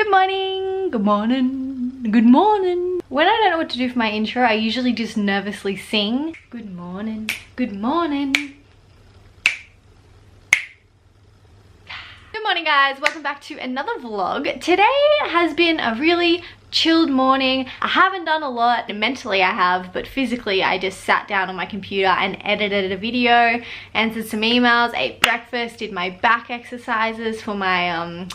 Good morning, good morning, good morning. When I don't know what to do for my intro, I usually just nervously sing. Good morning, good morning. Good morning guys, welcome back to another vlog. Today has been a really chilled morning. I haven't done a lot. Mentally I have, but physically I just sat down on my computer and edited a video, answered some emails, ate breakfast, did my back exercises for my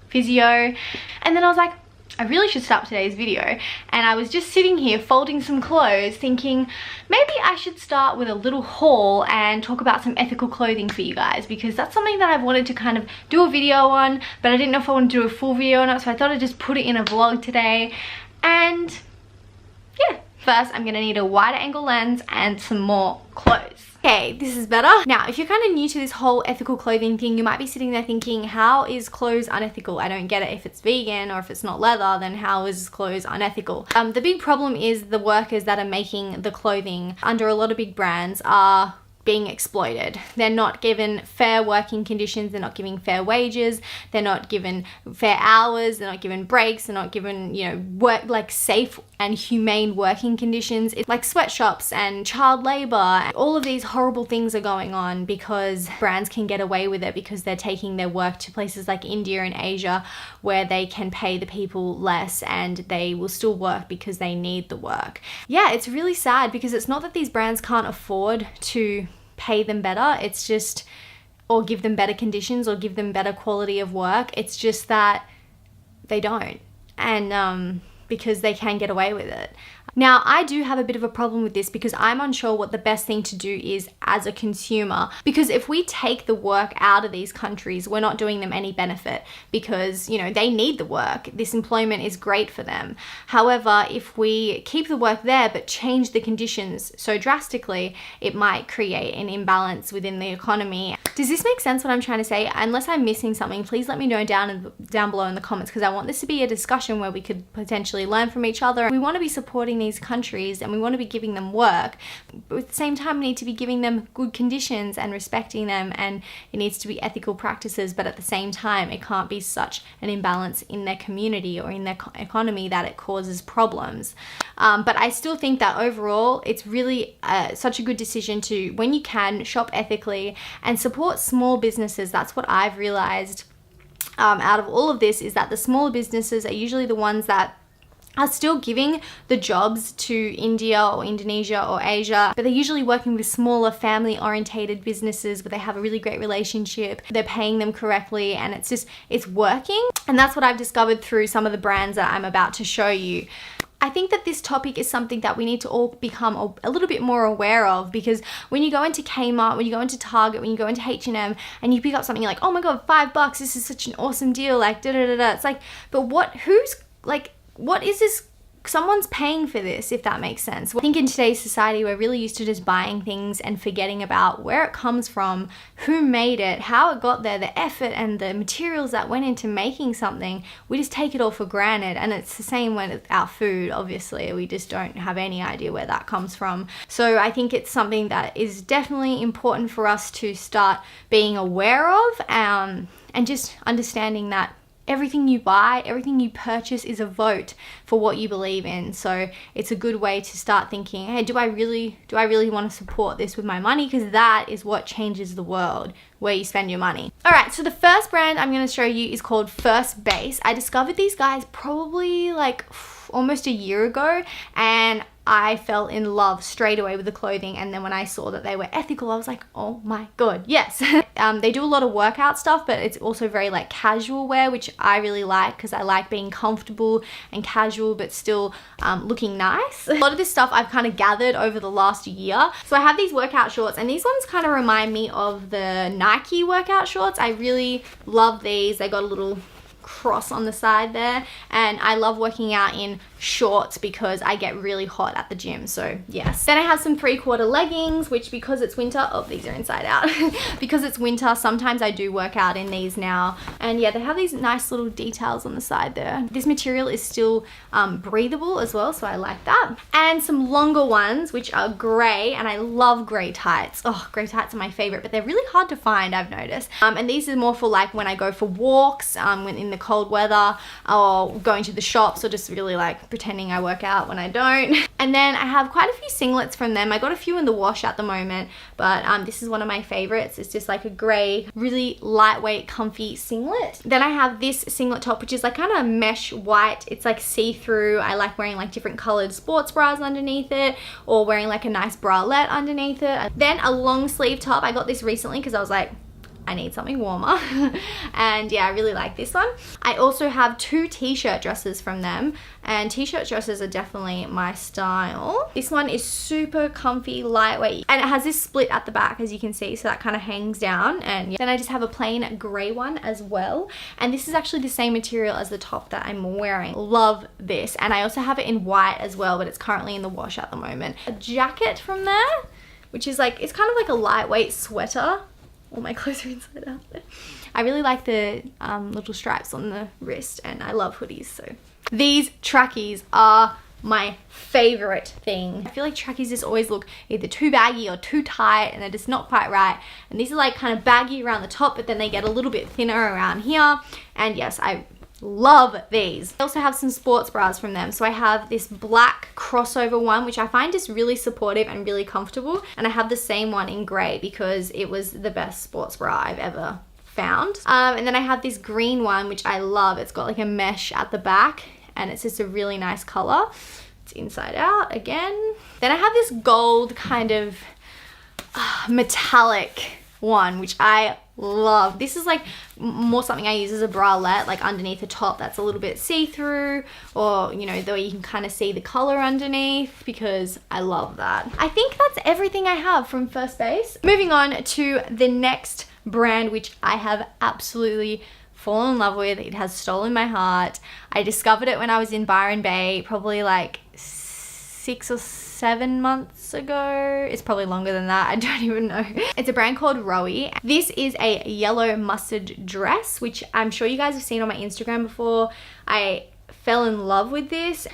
physio, and then I was like, I really should start today's video. And I was just sitting here folding some clothes thinking maybe I should start with a little haul and talk about some ethical clothing for you guys, because that's something that I've wanted to kind of do a video on, but I didn't know if I wanted to do a full video or not, so I thought I'd just put it in a vlog today. And yeah, first I'm gonna need a wider angle lens and some more clothes. Okay, this is better. Now, if you're kind of new to this whole ethical clothing thing, you might be sitting there thinking, how is clothes unethical? I don't get it. If it's vegan or if it's not leather, then how is clothes unethical? The big problem is the workers that are making the clothing under a lot of big brands are being exploited. They're not given fair working conditions, they're not given fair wages, they're not given fair hours, they're not given breaks, they're not given, you know, work like safe and humane working conditions. It's like sweatshops and child labor. All of these horrible things are going on because brands can get away with it because they're taking their work to places like India and Asia where they can pay the people less and they will still work because they need the work. Yeah, it's really sad because it's not that these brands can't afford to pay them better, it's just, or give them better conditions or give them better quality of work, it's just that they don't, and because they can get away with it. Now, I do have a bit of a problem with this because I'm unsure what the best thing to do is as a consumer, because if we take the work out of these countries, we're not doing them any benefit because, you know, they need the work. This employment is great for them. However, if we keep the work there but change the conditions so drastically, it might create an imbalance within the economy. Does this make sense what I'm trying to say? Unless I'm missing something, please let me know down below in the comments, because I want this to be a discussion where we could potentially learn from each other. We want to be supporting these countries and we want to be giving them work, but at the same time we need to be giving them good conditions and respecting them, and it needs to be ethical practices, but at the same time it can't be such an imbalance in their community or in their economy that it causes problems. But I still think that overall it's really such a good decision to, when you can, shop ethically and support small businesses. That's what I've realized out of all of this, is that the smaller businesses are usually the ones that are still giving the jobs to India or Indonesia or Asia, but they're usually working with smaller family-orientated businesses where they have a really great relationship, they're paying them correctly, and it's just, it's working. And that's what I've discovered through some of the brands that I'm about to show you. I think that this topic is something that we need to all become a little bit more aware of, because when you go into Kmart, when you go into Target, when you go into H&M and you pick up something, you're like, oh my god, $5, this is such an awesome deal, like da da da da. It's like, but what is this? Someone's paying for this, if that makes sense. I think in today's society, we're really used to just buying things and forgetting about where it comes from, who made it, how it got there, the effort and the materials that went into making something. We just take it all for granted, and it's the same with our food, obviously. We just don't have any idea where that comes from. So I think it's something that is definitely important for us to start being aware of, and just understanding that everything you buy, everything you purchase is a vote for what you believe in. So it's a good way to start thinking, hey, do I really want to support this with my money? Because that is what changes the world, where you spend your money. All right, so the first brand I'm going to show you is called First Base. I discovered these guys probably like almost a year ago, and I fell in love straight away with the clothing. And then when I saw that they were ethical, I was like, oh my god, yes. They do a lot of workout stuff, but it's also very like casual wear, which I really like, because I like being comfortable and casual but still looking nice. A lot of this stuff I've kind of gathered over the last year. So I have these workout shorts, and these ones kind of remind me of the Nike workout shorts. I really love these. They got a little cross on the side there, and I love working out in shorts because I get really hot at the gym, so yes. Then I have some 3/4 leggings, which because it's winter, oh, these are inside out. Because it's winter, sometimes I do work out in these now. And yeah, they have these nice little details on the side there. This material is still breathable as well, so I like that. And some longer ones, which are gray, and I love gray tights. Oh, gray tights are my favorite, but they're really hard to find, I've noticed. And these are more for like when I go for walks, when in the cold weather, or going to the shops, or just really like pretending I work out when I don't. And then I have quite a few singlets from them. I got a few in the wash at the moment, but this is one of my favorites. It's just like a gray, really lightweight, comfy singlet. Then I have this singlet top, which is like kind of mesh white. It's like see-through. I like wearing like different colored sports bras underneath it, or wearing like a nice bralette underneath it. Then a long sleeve top. I got this recently because I was like, I need something warmer. And yeah, I really like this one. I also have 2 t-shirt dresses from them, and t-shirt dresses are definitely my style. This one is super comfy, lightweight, and it has this split at the back, as you can see, so that kind of hangs down. And yeah. Then I just have a plain gray one as well, and this is actually the same material as the top that I'm wearing. Love this. And I also have it in white as well, but it's currently in the wash at the moment. A jacket from there, which is like, it's kind of like a lightweight sweater. All my clothes are inside out. I really like the little stripes on the wrist, and I love hoodies, so. These trackies are my favorite thing. I feel like trackies just always look either too baggy or too tight, and they're just not quite right. And these are like kind of baggy around the top, but then they get a little bit thinner around here. And yes, I love these. I also have some sports bras from them. So I have this black crossover one, which I find is really supportive and really comfortable. And I have the same one in gray because it was the best sports bra I've ever found. And then I have this green one, which I love. It's got like a mesh at the back, and it's just a really nice color. It's inside out again. Then I have this gold kind of metallic one, which I love. This is like more something I use as a bralette, like underneath the top that's a little bit see-through, or you know, though you can kind of see the color underneath, because I love that. I think that's everything I have from First Base. Moving on to the next brand, which I have absolutely fallen in love with. It has stolen my heart. I discovered it when I was in Byron Bay, probably like 6 or 7 months ago. It's probably longer than that, I don't even know. It's a brand called Rowie. This is a yellow mustard dress, which I'm sure you guys have seen on my Instagram before. I fell in love with this.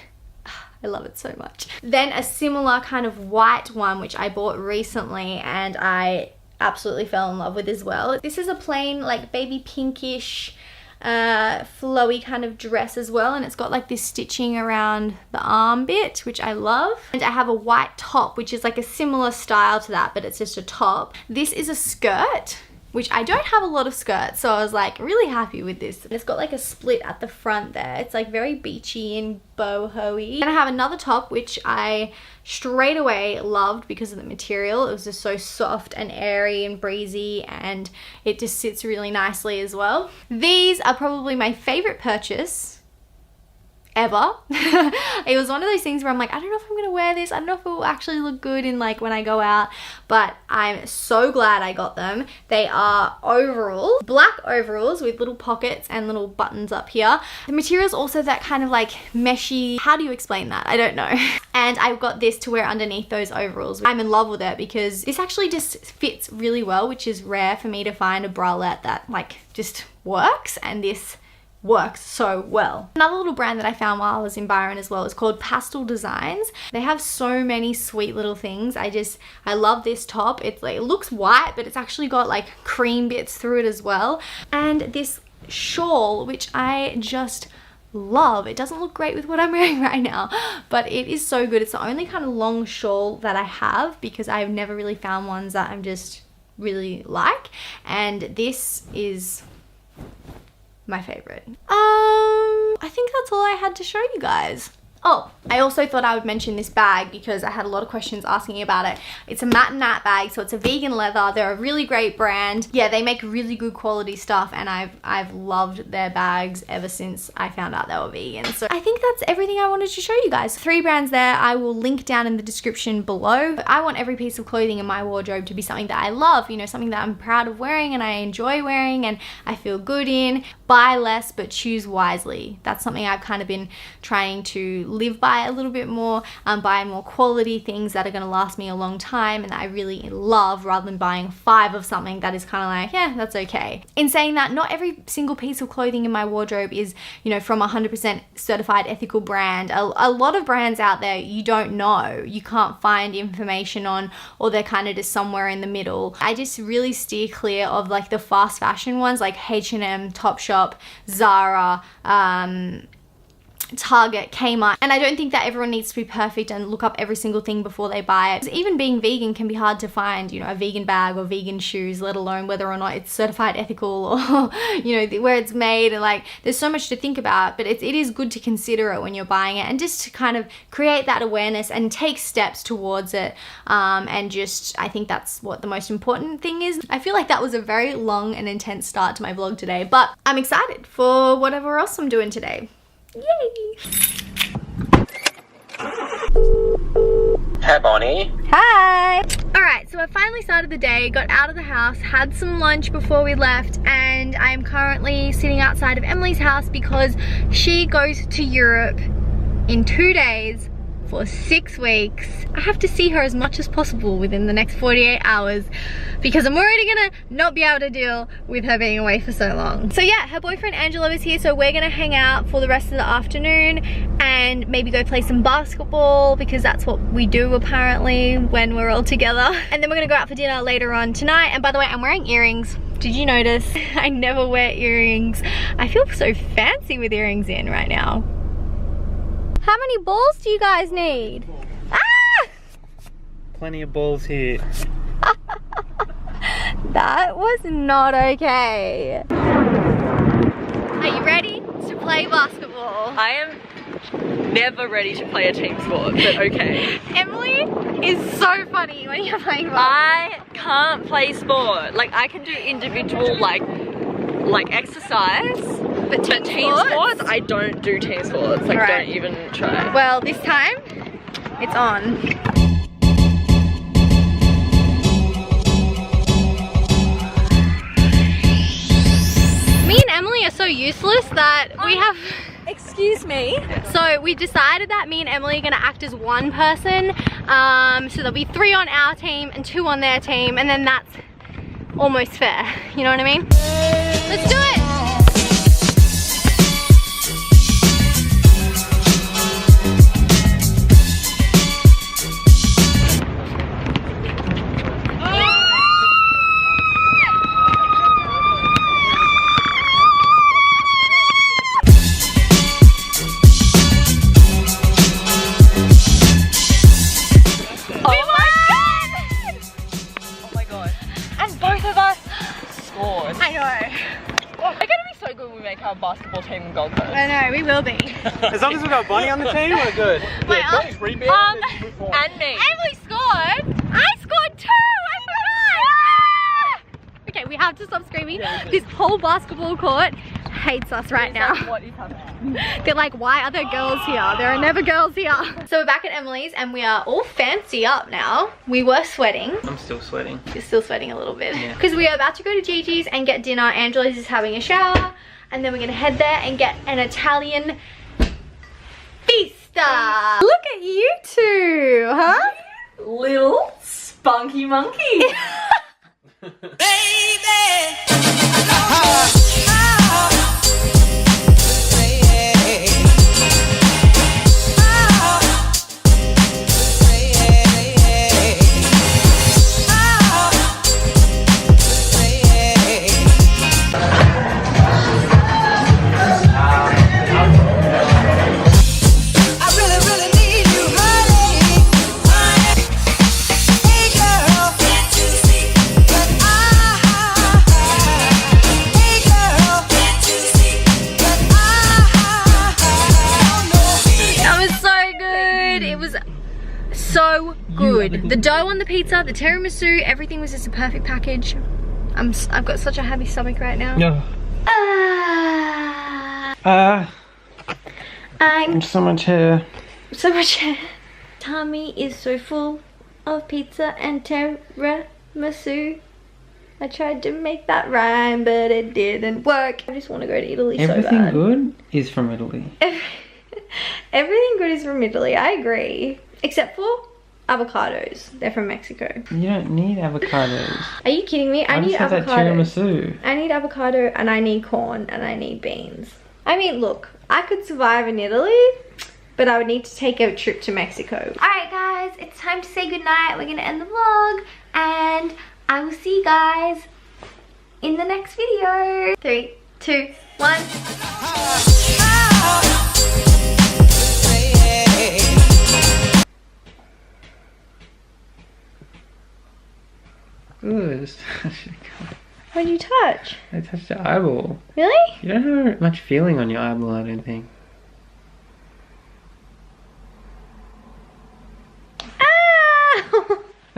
I love it so much. Then a similar kind of white one, which I bought recently, and I absolutely fell in love with as well. This is a plain like baby pinkish flowy kind of dress as well, and it's got like this stitching around the arm bit, which I love. And I have a white top, which is like a similar style to that, but it's just a top. This is a skirt, which I don't have a lot of skirts, so I was like really happy with this. And it's got like a split at the front there. It's like very beachy and boho-y. And I have another top, which I straight away loved because of the material. It was just so soft and airy and breezy, and it just sits really nicely as well. These are probably my favorite purchase ever. It was one of those things where I'm like, I don't know if I'm gonna wear this. I don't know if it will actually look good in like when I go out, but I'm so glad I got them. They are overalls, black overalls with little pockets and little buttons up here. The material is also that kind of like meshy, how do you explain that? I don't know. And I've got this to wear underneath those overalls. I'm in love with it because this actually just fits really well, which is rare for me to find a bralette that like just works, and this works so well. Another little brand that I found while I was in Byron as well is called Pastel Designs. They have so many sweet little things. I love this top. It's like, it looks white, but it's actually got like cream bits through it as well. And this shawl, which I just love. It doesn't look great with what I'm wearing right now, but it is so good. It's the only kind of long shawl that I have because I've never really found ones that I'm just really like. And this is my favorite. I think that's all I had to show you guys. Oh, I also thought I would mention this bag because I had a lot of questions asking about it. It's a Matt and Nat bag, so it's a vegan leather. They're a really great brand. Yeah, they make really good quality stuff, and I've loved their bags ever since I found out they were vegan. So I think that's everything I wanted to show you guys. 3 brands there. I will link down in the description below. I want every piece of clothing in my wardrobe to be something that I love, you know, something that I'm proud of wearing and I enjoy wearing and I feel good in. buy less but choose wisely. That's something I've kind of been trying to live by a little bit more, buy more quality things that are going to last me a long time and that I really love, rather than buying 5 of something that is kind of like, yeah, that's okay. In saying that, not every single piece of clothing in my wardrobe is, you know, from a 100% certified ethical brand. A lot of brands out there you don't know, you can't find information on, or they're kind of just somewhere in the middle. I just really steer clear of like the fast fashion ones like H&M, Topshop, Zara, Target, Kmart, and I don't think that everyone needs to be perfect and look up every single thing before they buy it. Even being vegan can be hard to find, you know, a vegan bag or vegan shoes, let alone whether or not it's certified ethical or, you know, where it's made, and like there's so much to think about. But it is good to consider it when you're buying it, and just to kind of create that awareness and take steps towards it, and just, I think that's what the most important thing is. I feel like that was a very long and intense start to my vlog today, but I'm excited for whatever else I'm doing today. Yay! Hi, Bonnie. Hi! Alright, so I finally started the day, got out of the house, had some lunch before we left, and I am currently sitting outside of Emily's house because she goes to Europe in 2 days for 6 weeks. I have to see her as much as possible within the next 48 hours because I'm already gonna not be able to deal with her being away for so long. So yeah, her boyfriend Angelo is here, so we're gonna hang out for the rest of the afternoon and maybe go play some basketball because that's what we do apparently when we're all together. And then we're gonna go out for dinner later on tonight. And by the way, I'm wearing earrings. Did you notice? I never wear earrings. I feel so fancy with earrings in right now. How many balls do you guys need? Ah! Plenty of balls here. That was not okay. Are you ready to play basketball? I am never ready to play a team sport, but okay. Emily is so funny when you're playing basketball. I can't play sport. Like, I can do individual like exercise, but team sports, I don't do team sports. Like, right. Don't even try. Well, this time, it's on. Me and Emily are so useless that we have... Excuse me? So we decided that me and Emily are gonna act as one person. So there'll be 3 on our team and 2 on their team, and then that's almost fair. You know what I mean? Let's do it! Basketball team in Gold Coast. I know, we will be. As long as we've got Bonnie on the team, we're good. Wait, and me. Emily scored! I scored 2! I forgot! Okay, we have to stop screaming. This whole basketball court hates us right now. What is happening? They're like, why are there girls here? There are never girls here. So we're back at Emily's and we are all fancy up now. We were sweating. I'm still sweating. You're still sweating a little bit. Yeah. Because we are about to go to Gigi's and get dinner. Angela's is having a shower. And then we're gonna head there and get an Italian pista. Look at you two, huh? Little spunky monkey. Baby. So good. The dough on the pizza, the tiramisu, everything was just a perfect package. I've got such a happy stomach right now. No. I'm so much hair. So much hair. Tummy is so full of pizza and tiramisu. I tried to make that rhyme, but it didn't work. I just want to go to Italy so bad. Everything good is from Italy. Everything good is from Italy, I agree. Except for avocados. They're from Mexico. You don't need avocados. Are you kidding me? I need just had that avocados. tiramisu. I need avocado and I need corn and I need beans. I mean, look, I could survive in Italy, but I would need to take a trip to Mexico. Alright guys, it's time to say goodnight. We're gonna end the vlog and I will see you guys in the next video. 3, 2, 1. Good. What did you touch? I touched your eyeball. Really? You don't have much feeling on your eyeball, I don't think.